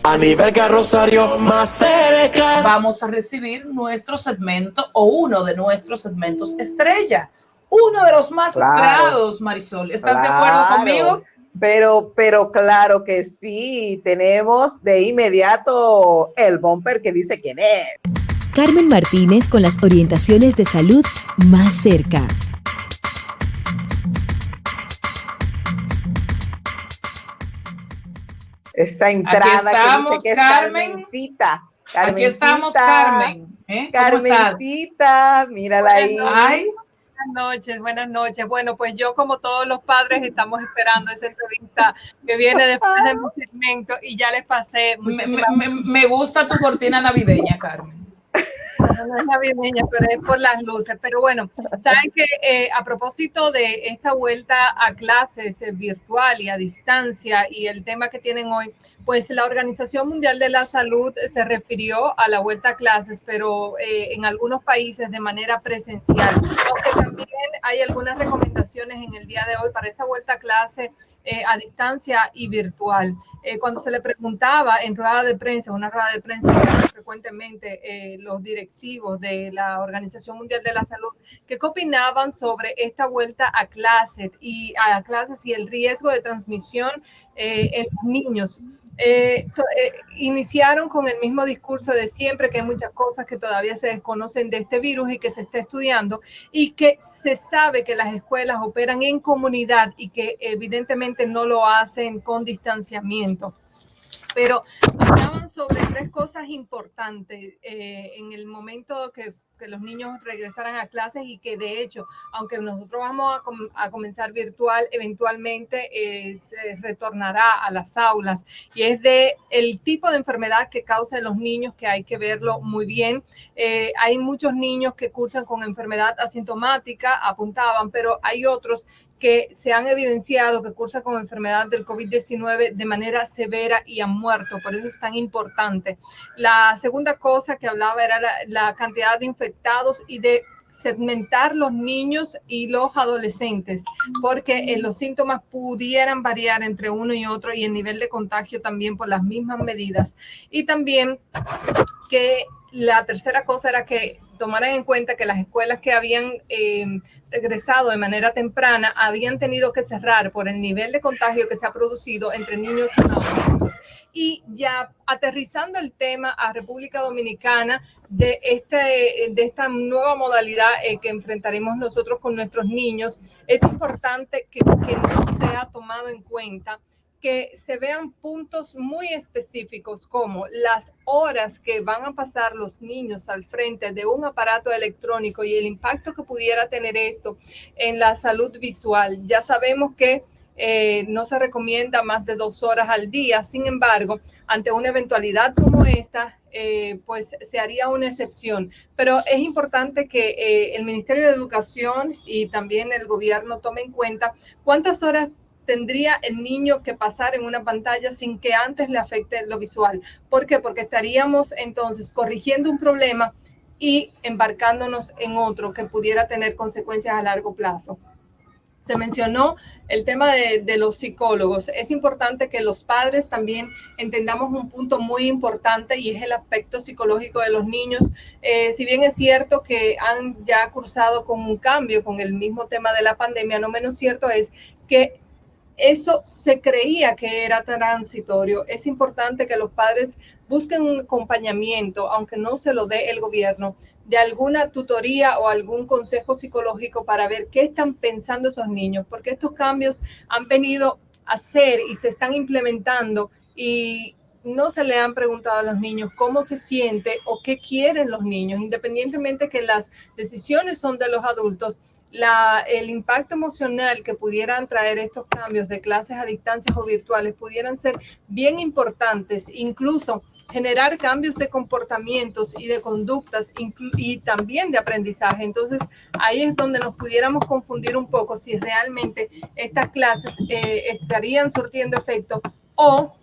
A nivel Carrosario más cerca. Vamos a recibir nuestro segmento o uno de nuestros segmentos estrella. Uno de los más esperados, Marisol. ¿Estás de acuerdo conmigo? Pero claro que sí. Tenemos de inmediato el bumper que dice quién es. Carmen Martínez con las orientaciones de salud más cerca. Esa entrada aquí estamos, que dice que es Carmen. Carmencita. Aquí estamos, Carmen. ¿Cómo Carmencita, estás? Mírala ahí. Ay. Buenas noches. Bueno, pues yo como todos los padres estamos esperando esa entrevista que viene después de mi segmento y ya les pasé muchísimas. Me gusta tu cortina navideña, Carmen. No es navideña, pero es por las luces. Pero bueno, saben que a propósito de esta vuelta a clases virtual y a distancia y el tema que tienen hoy, pues la Organización Mundial de la Salud se refirió a la vuelta a clases, pero en algunos países de manera presencial. Aunque también hay algunas recomendaciones en el día de hoy para esa vuelta a clase a distancia y virtual. Cuando se le preguntaba en una rueda de prensa frecuentemente los directivos de la Organización Mundial de la Salud, ¿qué opinaban sobre esta vuelta a clases y el riesgo de transmisión en los niños? Iniciaron con el mismo discurso de siempre, que hay muchas cosas que todavía se desconocen de este virus y que se está estudiando y que se sabe que las escuelas operan en comunidad y que evidentemente no lo hacen con distanciamiento. Pero hablaban sobre tres cosas importantes en el momento que los niños regresaran a clases y que de hecho, aunque nosotros vamos a comenzar virtual, eventualmente se retornará a las aulas y es de el tipo de enfermedad que causa en los niños que hay que verlo muy bien. Hay muchos niños que cursan con enfermedad asintomática, apuntaban, pero hay otros que se han evidenciado que cursan con enfermedad del COVID-19 de manera severa y han muerto. Por eso es tan importante. La segunda cosa que hablaba era la cantidad de infectados y de segmentar los niños y los adolescentes, porque los síntomas pudieran variar entre uno y otro y el nivel de contagio también por las mismas medidas. Y también que la tercera cosa era que tomaran en cuenta que las escuelas que habían regresado de manera temprana habían tenido que cerrar por el nivel de contagio que se ha producido entre niños y adultos. Y ya aterrizando el tema a República Dominicana de esta nueva modalidad que enfrentaremos nosotros con nuestros niños, es importante que no sea tomado en cuenta que se vean puntos muy específicos como las horas que van a pasar los niños al frente de un aparato electrónico y el impacto que pudiera tener esto en la salud visual. Ya sabemos que no se recomienda más de 2 horas al día. Sin embargo, ante una eventualidad como esta, pues se haría una excepción. Pero es importante que el Ministerio de Educación y también el gobierno tomen en cuenta cuántas horas tendría el niño que pasar en una pantalla sin que antes le afecte lo visual. ¿Por qué? Porque estaríamos entonces corrigiendo un problema y embarcándonos en otro que pudiera tener consecuencias a largo plazo. Se mencionó el tema de los psicólogos. Es importante que los padres también entendamos un punto muy importante y es el aspecto psicológico de los niños. Si bien es cierto que han ya cursado con un cambio con el mismo tema de la pandemia, no menos cierto es que eso se creía que era transitorio. Es importante que los padres busquen un acompañamiento, aunque no se lo dé el gobierno, de alguna tutoría o algún consejo psicológico para ver qué están pensando esos niños, porque estos cambios han venido a ser y se están implementando y no se le han preguntado a los niños cómo se siente o qué quieren los niños, independientemente que las decisiones son de los adultos. El impacto emocional que pudieran traer estos cambios de clases a distancias o virtuales pudieran ser bien importantes, incluso generar cambios de comportamientos y de conductas y también de aprendizaje. Entonces, ahí es donde nos pudiéramos confundir un poco si realmente estas clases estarían surtiendo efecto o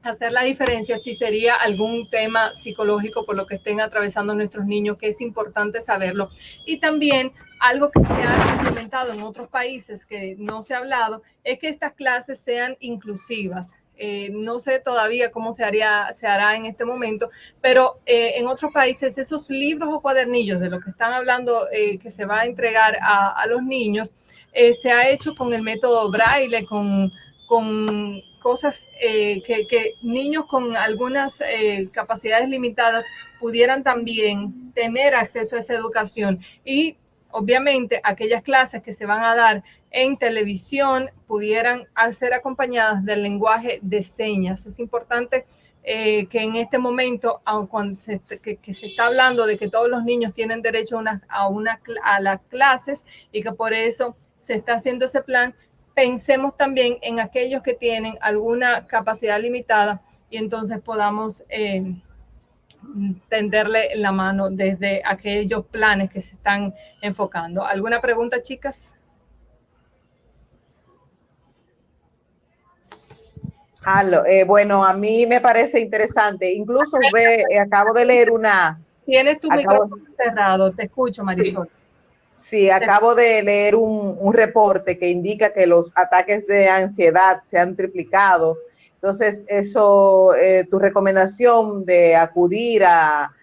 hacer la diferencia si sería algún tema psicológico por lo que estén atravesando nuestros niños, que es importante saberlo. Y también algo que se ha implementado en otros países que no se ha hablado es que estas clases sean inclusivas. No sé todavía cómo se hará en este momento, pero en otros países esos libros o cuadernillos de lo que están hablando que se va a entregar a los niños, se ha hecho con el método Braille, con cosas que niños con algunas capacidades limitadas pudieran también tener acceso a esa educación. Y obviamente aquellas clases que se van a dar en televisión pudieran ser acompañadas del lenguaje de señas. Es importante que en este momento, cuando se está hablando de que todos los niños tienen derecho a las clases y que por eso se está haciendo ese plan, pensemos también en aquellos que tienen alguna capacidad limitada y entonces podamos tenderle la mano desde aquellos planes que se están enfocando. ¿Alguna pregunta, chicas? Bueno, a mí me parece interesante. Incluso acabo de leer una... Tienes tu micrófono cerrado. Te escucho, Marisol. Sí, acabo de leer un reporte que indica que los ataques de ansiedad se han triplicado. Entonces, tu recomendación de acudir a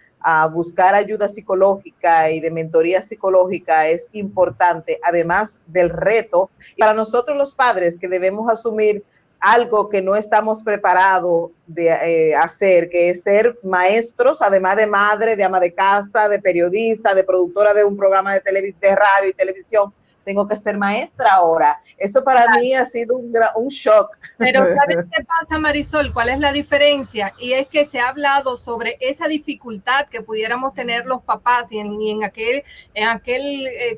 buscar ayuda psicológica y de mentoría psicológica es importante, además del reto. Y para nosotros los padres que debemos asumir algo que no estamos preparados de hacer, que es ser maestros, además de madre, de ama de casa, de periodista, de productora de un programa de radio y televisión. Tengo que ser maestra ahora. Eso para mí ha sido un shock. Pero ¿sabes qué pasa, Marisol? ¿Cuál es la diferencia? Y es que se ha hablado sobre esa dificultad que pudiéramos tener los papás y en aquel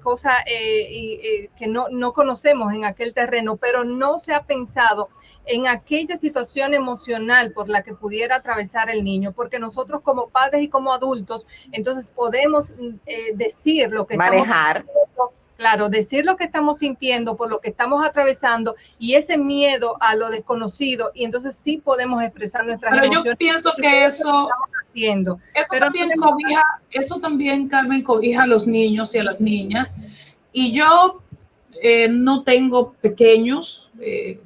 cosa que no conocemos en aquel terreno, pero no se ha pensado en aquella situación emocional por la que pudiera atravesar el niño, porque nosotros como padres y como adultos, entonces podemos decir lo que manejar. Claro, decir lo que estamos sintiendo, por lo que estamos atravesando y ese miedo a lo desconocido, y entonces sí podemos expresar nuestras emociones. Yo pienso que eso también, Carmen, cobija a los niños y a las niñas. Y yo no tengo pequeños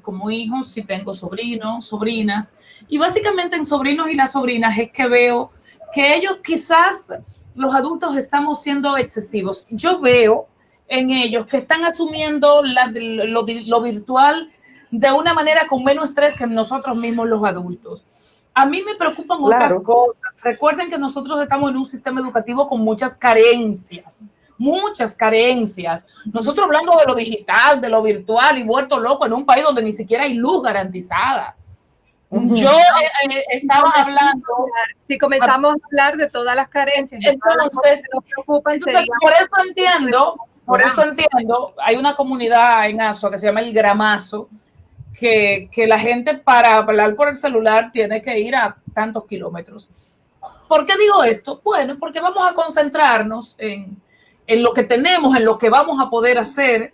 como hijos, sí tengo sobrinos, sobrinas, y básicamente en sobrinos y las sobrinas es que veo que ellos quizás los adultos estamos siendo excesivos. Yo veo en ellos que están asumiendo lo virtual de una manera con menos estrés que nosotros mismos los adultos. A mí me preocupan otras cosas. Recuerden que nosotros estamos en un sistema educativo con muchas carencias. Nosotros hablando de lo digital, de lo virtual y vuelto loco en un país donde ni siquiera hay luz garantizada. Yo estaba hablando... Si comenzamos a hablar de todas las carencias, entonces por eso entiendo, hay una comunidad en Asua que se llama El Gramazo, que la gente para hablar por el celular tiene que ir a tantos kilómetros. ¿Por qué digo esto? Bueno, porque vamos a concentrarnos en lo que tenemos, en lo que vamos a poder hacer.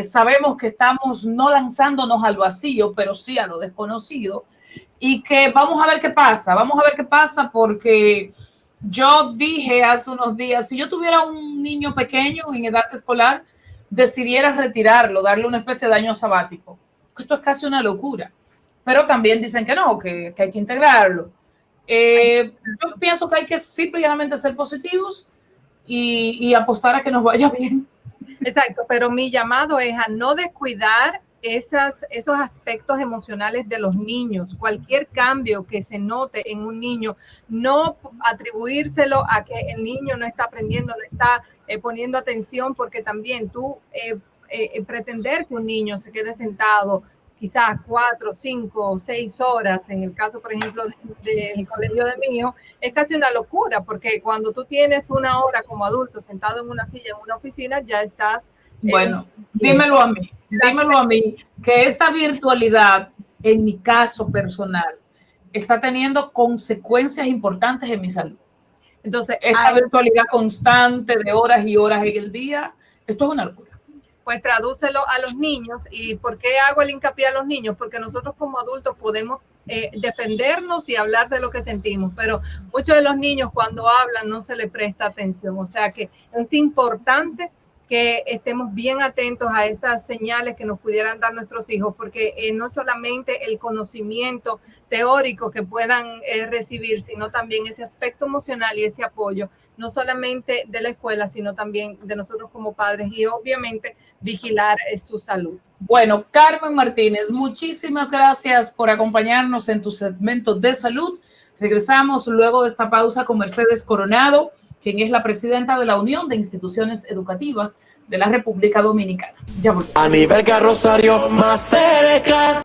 Sabemos que estamos no lanzándonos al vacío, pero sí a lo desconocido, y que vamos a ver qué pasa, porque yo dije hace unos días, si yo tuviera un niño pequeño en edad escolar, decidiera retirarlo, darle una especie de año sabático. Esto es casi una locura. Pero también dicen que no, que hay que integrarlo. Yo pienso que hay que simplemente ser positivos y apostar a que nos vaya bien. Exacto, pero mi llamado es a no descuidar esos aspectos emocionales de los niños. Cualquier cambio que se note en un niño, no atribuírselo a que el niño no está aprendiendo, no está poniendo atención, porque también tú pretender que un niño se quede sentado quizás 4, 5, 6 horas, en el caso, por ejemplo, del colegio de mi hijo, es casi una locura, porque cuando tú tienes una hora como adulto sentado en una silla en una oficina, ya estás... Bueno, dímelo a mí, que esta virtualidad, en mi caso personal, está teniendo consecuencias importantes en mi salud. Entonces, esta virtualidad constante de horas y horas en el día, esto es una locura. Pues tradúcelo a los niños. ¿Y por qué hago el hincapié a los niños? Porque nosotros como adultos podemos defendernos y hablar de lo que sentimos, pero muchos de los niños cuando hablan no se les presta atención. O sea que es importante que estemos bien atentos a esas señales que nos pudieran dar nuestros hijos, porque no solamente el conocimiento teórico que puedan recibir, sino también ese aspecto emocional y ese apoyo, no solamente de la escuela, sino también de nosotros como padres y obviamente vigilar su salud. Bueno, Carmen Martínez, muchísimas gracias por acompañarnos en tu segmento de salud. Regresamos luego de esta pausa con Mercedes Coronado, quien es la presidenta de la Unión de Instituciones Educativas de la República Dominicana. Ya volvemos. A nivel Rosario más cerca.